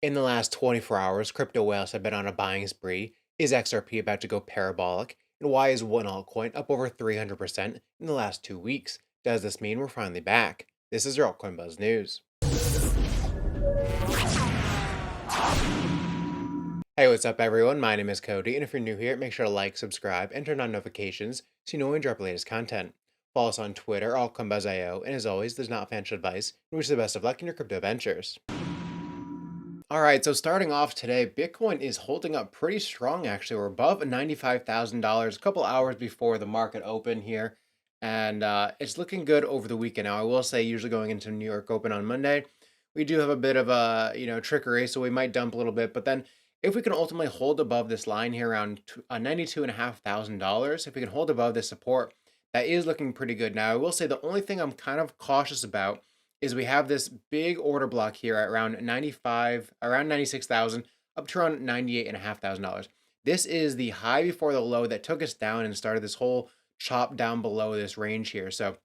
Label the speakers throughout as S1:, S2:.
S1: In the last 24 hours, crypto whales have been on a buying spree. Is XRP about to go parabolic? And why is one altcoin up over 300% in the last 2 weeks? Does this mean we're finally back? This is your Altcoin Buzz News. Hey, what's up everyone? My name is Cody, and if you're new here, make sure to like, subscribe, and turn on notifications so you know when we drop the latest content. Follow us on Twitter, AltcoinBuzzIO, and as always, there's not financial advice, and wish you the best of luck in your crypto ventures. All right, so starting off today, Bitcoin is holding up pretty strong, actually. We're above $95,000 a couple hours before the market open here, and it's looking good over the weekend. Now, I will say, usually going into New York Open on Monday, we do have a bit of a, trickery, so we might dump a little bit, but then if we can ultimately hold above this line here around $92,500, if we can hold above this support, that is looking pretty good. Now, I will say the only thing I'm kind of cautious about is we have this big order block here at around 95, around 96,000, up to around $98,500. This is the high before the low that took us down and started this whole chop down below this range here. So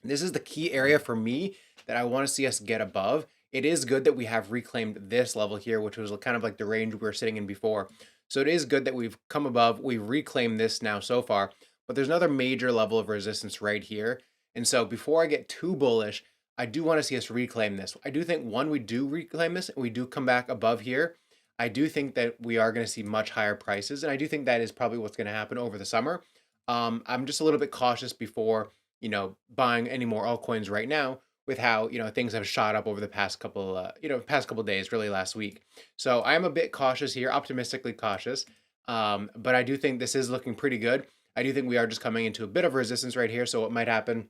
S1: this is the key area for me that I want to see us get above. It is good that we have reclaimed this level here, which was kind of like the range we were sitting in before. So it is good that we've come above, we've reclaimed this now so far, but there's another major level of resistance right here. And so before I get too bullish, I do want to see us reclaim this. I do think we do reclaim this and we do come back above here. I do think that we are going to see much higher prices. And I do think that is probably what's going to happen over the summer. I'm just a little bit cautious before, buying any more altcoins right now with how, things have shot up over the past couple days, really last week. So I am a bit cautious here, optimistically cautious. But I do think this is looking pretty good. I do think we are just coming into a bit of resistance right here. So what might happen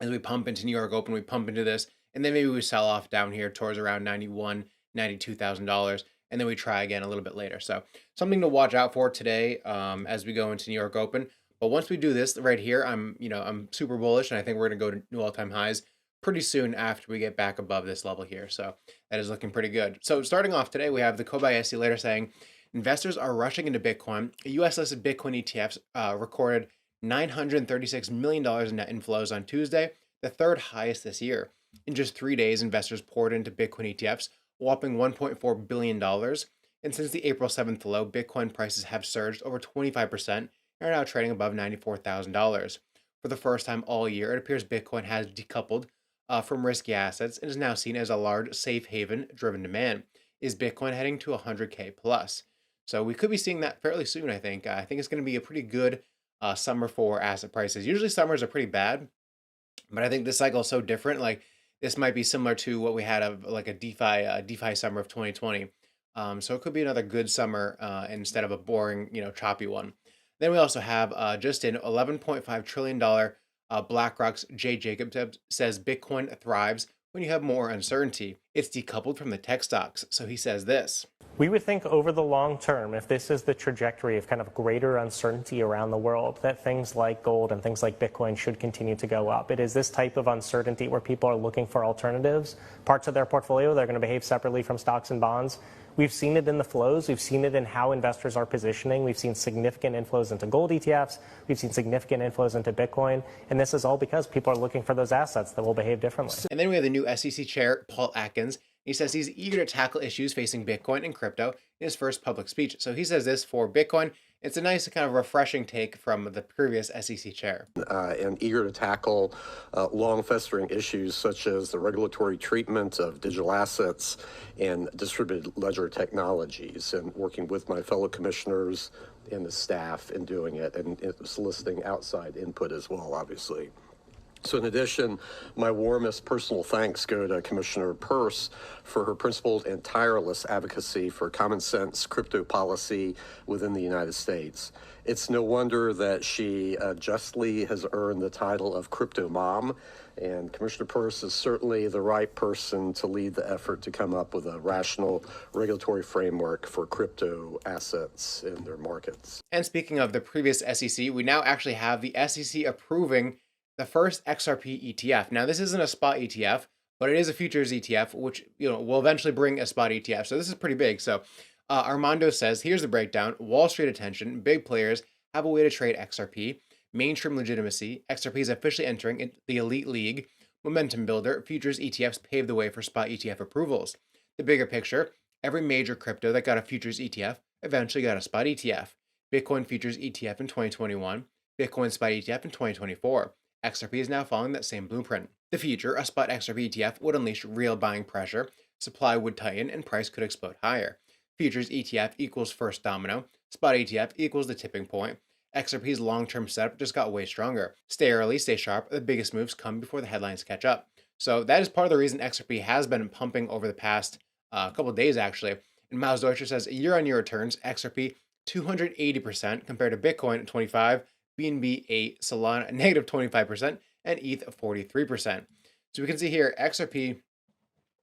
S1: as we pump into New York Open, we pump into this, and then maybe we sell off down here towards around $92,000, and then we try again a little bit later. So something to watch out for today as we go into New York Open. But once we do this right here, I'm super bullish, and I think we're gonna go to new all-time highs pretty soon after we get back above this level here. So that is looking pretty good. So starting off today, we have the Kobayashi later saying investors are rushing into Bitcoin. US listed Bitcoin ETFs recorded $936 million in net inflows on Tuesday, the third highest this year. In just 3 days, investors poured into Bitcoin ETFs, a whopping $1.4 billion. And since the April 7th low, Bitcoin prices have surged over 25% and are now trading above $94,000. For the first time all year, it appears Bitcoin has decoupled from risky assets and is now seen as a large safe haven driven demand. Is Bitcoin heading to 100K plus? So we could be seeing that fairly soon, I think. I think it's going to be a pretty good summer for asset prices. Usually summers are pretty bad, but I think this cycle is so different. Like this might be similar to what we had of like a DeFi summer of 2020. So it could be another good summer instead of a boring, choppy one. Then we also have just in $11.5 trillion BlackRock's Jay Jacobs says Bitcoin thrives when you have more uncertainty. It's decoupled from the tech stocks. So he says this.
S2: We would think over the long term, if this is the trajectory of kind of greater uncertainty around the world, that things like gold and things like Bitcoin should continue to go up. It is this type of uncertainty where people are looking for alternatives, parts of their portfolio that are going to behave separately from stocks and bonds. We've seen it in the flows. We've seen it in how investors are positioning. We've seen significant inflows into gold ETFs. We've seen significant inflows into Bitcoin. And this is all because people are looking for those assets that will behave differently.
S1: And then we have the new SEC chair, Paul Atkins. He says he's eager to tackle issues facing Bitcoin and crypto in his first public speech. So he says this for Bitcoin. It's a nice kind of refreshing take from the previous SEC chair.
S3: And eager to tackle long-festering issues such as the regulatory treatment of digital assets and distributed ledger technologies, and working with my fellow commissioners and the staff in doing it, and soliciting outside input as well, obviously. So in addition, my warmest personal thanks go to Commissioner Peirce for her principled and tireless advocacy for common sense crypto policy within the United States. It's no wonder that she justly has earned the title of Crypto Mom, and Commissioner Peirce is certainly the right person to lead the effort to come up with a rational regulatory framework for crypto assets in their markets.
S1: And speaking of the previous SEC, we now actually have the SEC approving the first XRP ETF. Now, this isn't a spot ETF, but it is a futures ETF, which will eventually bring a spot ETF. So this is pretty big. So Armando says, here's the breakdown. Wall Street attention. Big players have a way to trade XRP. Mainstream legitimacy. XRP is officially entering the elite league. Momentum builder. Futures ETFs pave the way for spot ETF approvals. The bigger picture. every major crypto that got a futures ETF eventually got a spot ETF. Bitcoin futures ETF in 2021, Bitcoin spot ETF in 2024. XRP is now following that same blueprint. The future, a spot XRP ETF would unleash real buying pressure, supply would tighten, and price could explode higher. Futures ETF equals first domino, spot ETF equals the tipping point. XRP's long-term setup just got way stronger. Stay early, stay sharp. The biggest moves come before the headlines catch up. So that is part of the reason XRP has been pumping over the past couple of days, actually. And Miles Deutscher says year-on-year returns, XRP 280% compared to Bitcoin at 25%, BNB 8%, Solana negative 25%, and ETH 43%. So we can see here XRP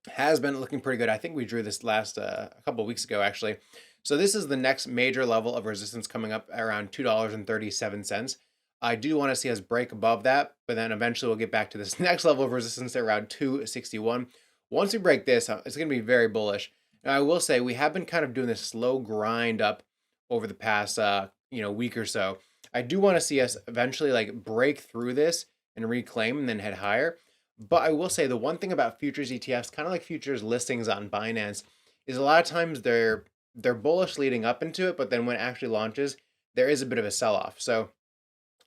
S1: has been looking pretty good. I think we drew this last a couple of weeks ago, actually. So this is the next major level of resistance coming up around $2.37. I do want to see us break above that, but then eventually we'll get back to this next level of resistance at around 261. Once we break this, it's going to be very bullish. Now, I will say we have been kind of doing this slow grind up over the past week or so. I do want to see us eventually like break through this and reclaim and then head higher. But I will say the one thing about futures ETFs, kind of like futures listings on Binance, is a lot of times they're bullish leading up into it, but then when it actually launches, there is a bit of a sell-off. So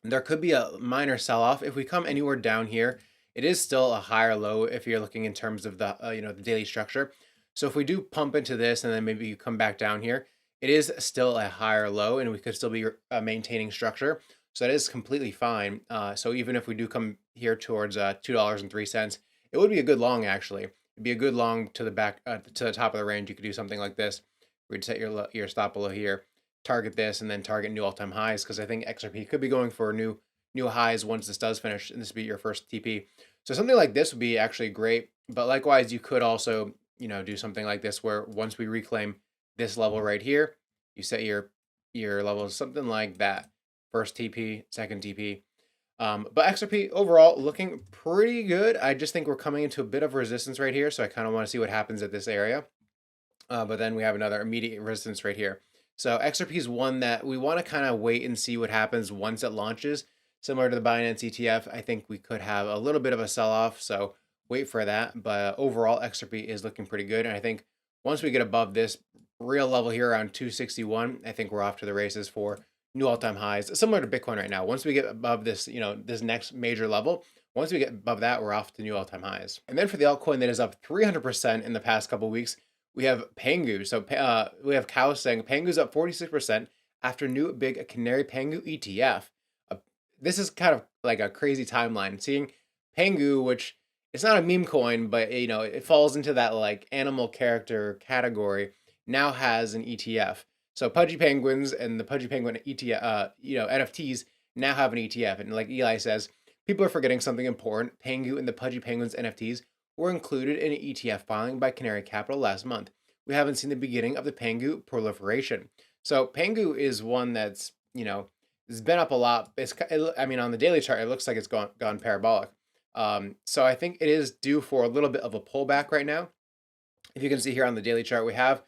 S1: there could be a minor sell-off. If we come anywhere down here, it is still a higher low if you're looking in terms of the the daily structure. So if we do pump into this and then maybe you come back down here, it is still a higher low and we could still be maintaining structure. So that is completely fine. So even if we do come here towards $2.03, it would be a good long actually. It'd be a good long to the back to the top of the range. You could do something like this. We'd set your stop below here, target this, and then target new all-time highs because I think XRP could be going for new highs once this does finish, and this would be your first TP. So something like this would be actually great. But likewise, you could also do something like this where once we reclaim this level right here, you set your levels something like that. First TP, second TP. But XRP overall looking pretty good. I just think we're coming into a bit of resistance right here, so I kind of want to see what happens at this area. But then we have another immediate resistance right here. So XRP is one that we want to kind of wait and see what happens once it launches. Similar to the Binance ETF, I think we could have a little bit of a sell-off, so wait for that. But overall, XRP is looking pretty good. And I think once we get above this real level here around 261, I think we're off to the races for new all-time highs, similar to Bitcoin right now. Once we get above this, this next major level, once we get above that, we're off to new all-time highs. And then for the altcoin that is up 300% in the past couple of weeks, we have Pengu. So we have Cow saying Pengu's up 46% after new big Canary Pengu ETF. This is kind of like a crazy timeline. Seeing Pengu, which it's not a meme coin, but it falls into that like animal character category, now has an ETF. So Pudgy Penguins and the Pudgy Penguin ETF, NFTs now have an ETF. And like Eli says, people are forgetting something important. Pengu and the Pudgy Penguins NFTs were included in an ETF filing by Canary Capital last month. We haven't seen the beginning of the Pengu proliferation. So Pengu is one that's, it's been up a lot. On the daily chart, it looks like it's gone parabolic. So I think it is due for a little bit of a pullback right now. If you can see here on the daily chart, we have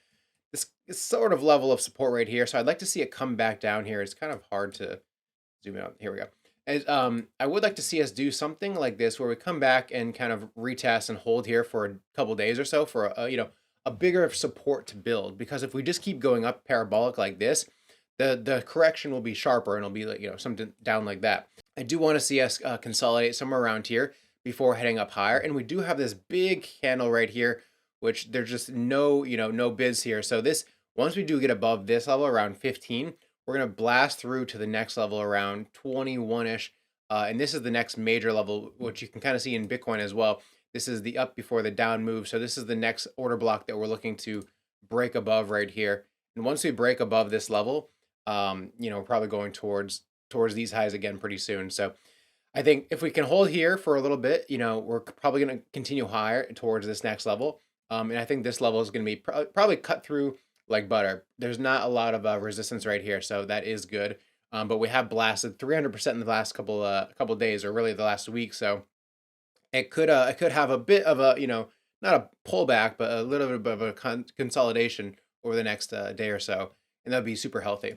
S1: this sort of level of support right here. So I'd like to see it come back down here. It's kind of hard to zoom out. Here we go. And, I would like to see us do something like this where we come back and kind of retest and hold here for a couple days or so for a bigger support to build. Because if we just keep going up parabolic like this, the correction will be sharper and it'll be like something down like that. I do want to see us consolidate somewhere around here before heading up higher. And we do have this big candle right here, which there's just no bids here. So this, once we do get above this level around 15, we're going to blast through to the next level around 21-ish. And this is the next major level, which you can kind of see in Bitcoin as well. This is the up before the down move. So this is the next order block that we're looking to break above right here. And once we break above this level, we're probably going towards these highs again pretty soon. So I think if we can hold here for a little bit, we're probably going to continue higher towards this next level. And I think this level is going to be probably cut through like butter. There's not a lot of resistance right here, so that is good. But we have blasted 300% in the last couple days, or really the last week. So it could have a bit of a not a pullback, but a little bit of a consolidation over the next day or so, and that'd be super healthy.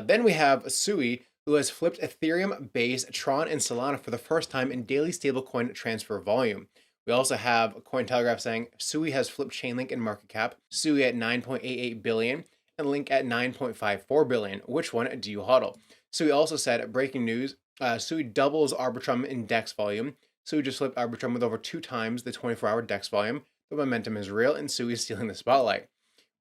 S1: Then we have Sui, who has flipped Ethereum, Base, Tron, and Solana for the first time in daily stablecoin transfer volume. We also have Cointelegraph saying Sui has flipped Chainlink in market cap, Sui at 9.88 billion and Link at 9.54 billion. Which one do you hodl? Sui also said, breaking news, Sui doubles Arbitrum in DEX volume. Sui just flipped Arbitrum with over 2 times the 24-hour DEX volume. The momentum is real and Sui is stealing the spotlight.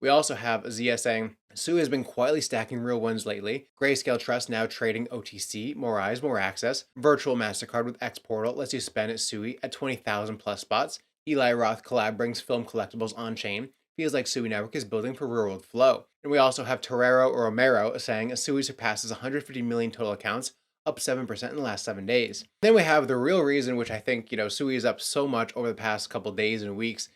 S1: We also have Zia saying, Sui has been quietly stacking real ones lately. Grayscale Trust now trading OTC, more eyes, more access. Virtual MasterCard with X Portal lets you spend at Sui at 20,000 plus spots. Eli Roth collab brings film collectibles on chain. Feels like Sui Network is building for real world flow. And we also have Torero or Romero saying Sui surpasses 150 million total accounts, up 7% in the last 7 days. Then we have the real reason, which I think, Sui is up so much over the past couple days and weeks,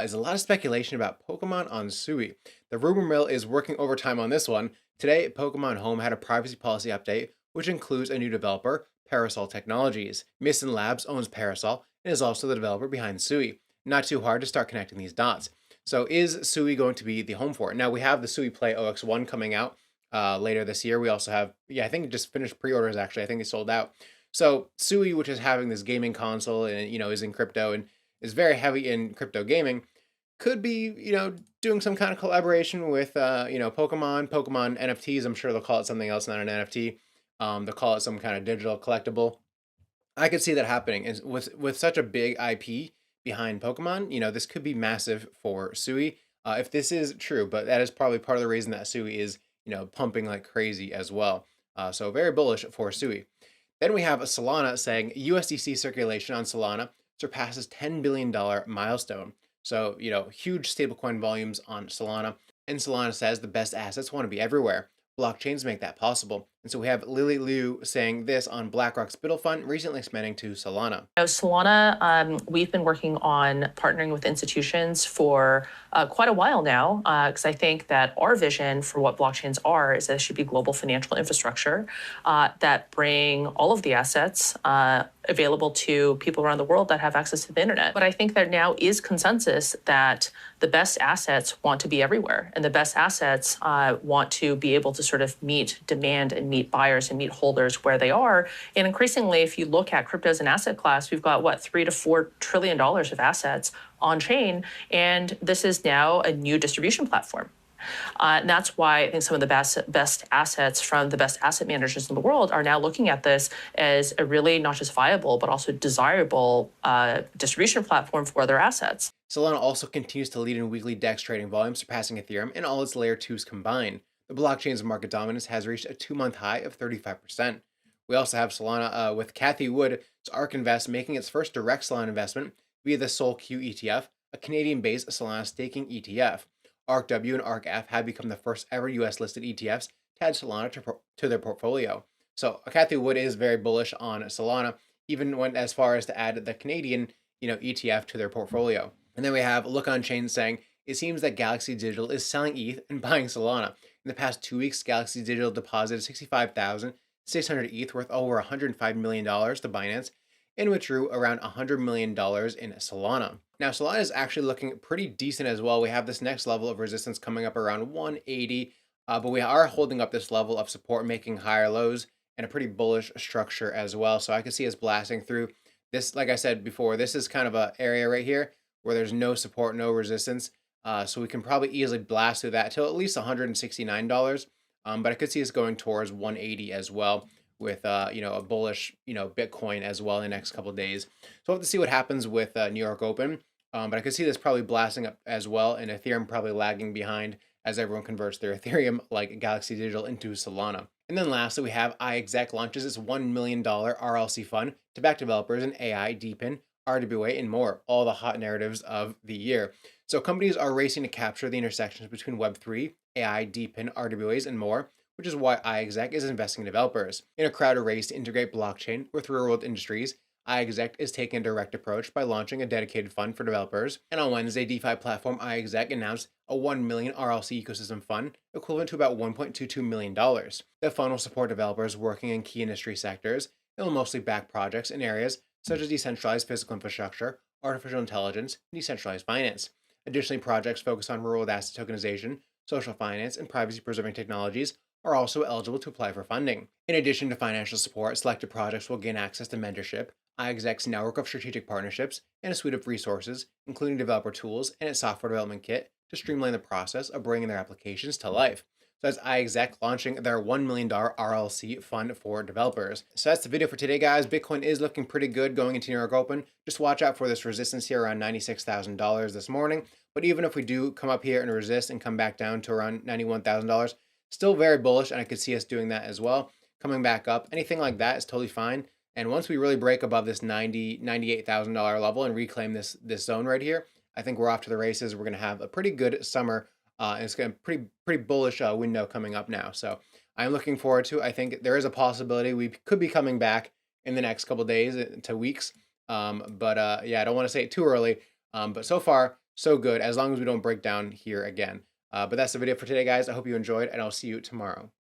S1: is a lot of speculation about Pokemon on Sui. The rumor mill is working overtime on this one. Today, Pokemon Home had a privacy policy update, which includes a new developer, Parasol Technologies. Misson Labs owns Parasol and is also the developer behind Sui. Not too hard to start connecting these dots. So is Sui going to be the home for it? Now we have the Sui Play OX1 coming out later this year. We also have, I think it just finished pre-orders actually. I think it sold out. So Sui, which is having this gaming console and, is in crypto and is very heavy in crypto gaming, could be, doing some kind of collaboration with, Pokemon NFTs. I'm sure they'll call it something else, not an NFT. They'll call it some kind of digital collectible. I could see that happening. And with such a big IP behind Pokemon, this could be massive for Sui if this is true. But that is probably part of the reason that Sui is, pumping like crazy as well. So very bullish for Sui. Then we have Solana saying USDC circulation on Solana surpasses $10 billion milestone. So, huge stablecoin volumes on Solana. And Solana says the best assets want to be everywhere. Blockchains make that possible. And so we have Lily Liu saying this on BlackRock's BUIDL fund, recently expanding to Solana.
S4: Solana, we've been working on partnering with institutions for quite a while now, because I think that our vision for what blockchains are is that it should be global financial infrastructure that bring all of the assets available to people around the world that have access to the internet. But I think there now is consensus that the best assets want to be everywhere, and the best assets want to be able to sort of meet demand and meet buyers and meet holders where they are. And increasingly, if you look at crypto as an asset class, we've got $3 to $4 trillion of assets on chain, and this is now a new distribution platform. And that's why I think some of the best assets from the best asset managers in the world are now looking at this as a really not just viable, but also desirable distribution platform for their assets.
S1: Solana also continues to lead in weekly DEX trading volume, surpassing Ethereum and all its layer 2s combined. The blockchain's market dominance has reached a 2-month high of 35%. We also have Solana with Cathie Wood's ARK Invest making its first direct Solana investment via the SolQ ETF, a Canadian-based Solana staking ETF. ARKW and ARKF have become the first ever US-listed ETFs to add Solana to their portfolio. So Cathie Wood is very bullish on Solana, even went as far as to add the Canadian, ETF to their portfolio. And then we have Look On Chain saying, it seems that Galaxy Digital is selling ETH and buying Solana. In the past 2 weeks, Galaxy Digital deposited 65,600 ETH worth over $105 million to Binance and withdrew around $100 million in Solana. Now, Solana is actually looking pretty decent as well. We have this next level of resistance coming up around 180, but we are holding up this level of support, making higher lows and a pretty bullish structure as well. So I can see us blasting through this. Like I said before, this is kind of an area right here where there's no support, no resistance. So we can probably easily blast through that till at least $169. But I could see us going towards 180 as well with, a bullish, Bitcoin as well in the next couple of days. So we'll have to see what happens with New York Open. But I could see this probably blasting up as well, and Ethereum probably lagging behind as everyone converts their Ethereum like Galaxy Digital into Solana. And then lastly, we have iExec launches its $1 million RLC fund to back developers in AI, DePin, RWA, and more, all the hot narratives of the year. So companies are racing to capture the intersections between Web3, AI, DePin, RWAs, and more, which is why iExec is investing in developers. In a crowded race to integrate blockchain with real-world industries, iExec is taking a direct approach by launching a dedicated fund for developers. And on Wednesday, DeFi platform iExec announced a 1 million RLC ecosystem fund, equivalent to about $1.22 million. The fund will support developers working in key industry sectors. It will mostly back projects in areas such as decentralized physical infrastructure, artificial intelligence, and decentralized finance. Additionally, projects focused on real-world asset tokenization, social finance, and privacy-preserving technologies are also eligible to apply for funding. In addition to financial support, selected projects will gain access to mentorship, iExec's network of strategic partnerships and a suite of resources, including developer tools and its software development kit to streamline the process of bringing their applications to life. So that's iExec launching their $1 million RLC fund for developers. So that's the video for today, guys. Bitcoin is looking pretty good going into New York Open. Just watch out for this resistance here around $96,000 this morning. But even if we do come up here and resist and come back down to around $91,000, still very bullish, and I could see us doing that as well. Coming back up, anything like that is totally fine. And once we really break above this $98,000 level and reclaim this zone right here, I think we're off to the races. We're going to have a pretty good summer. And it's going to pretty bullish window coming up now. So I'm looking forward to. I think there is a possibility we could be coming back in the next couple days to weeks. Yeah, I don't want to say it too early. But so far, so good, as long as we don't break down here again. But that's the video for today, guys. I hope you enjoyed, and I'll see you tomorrow.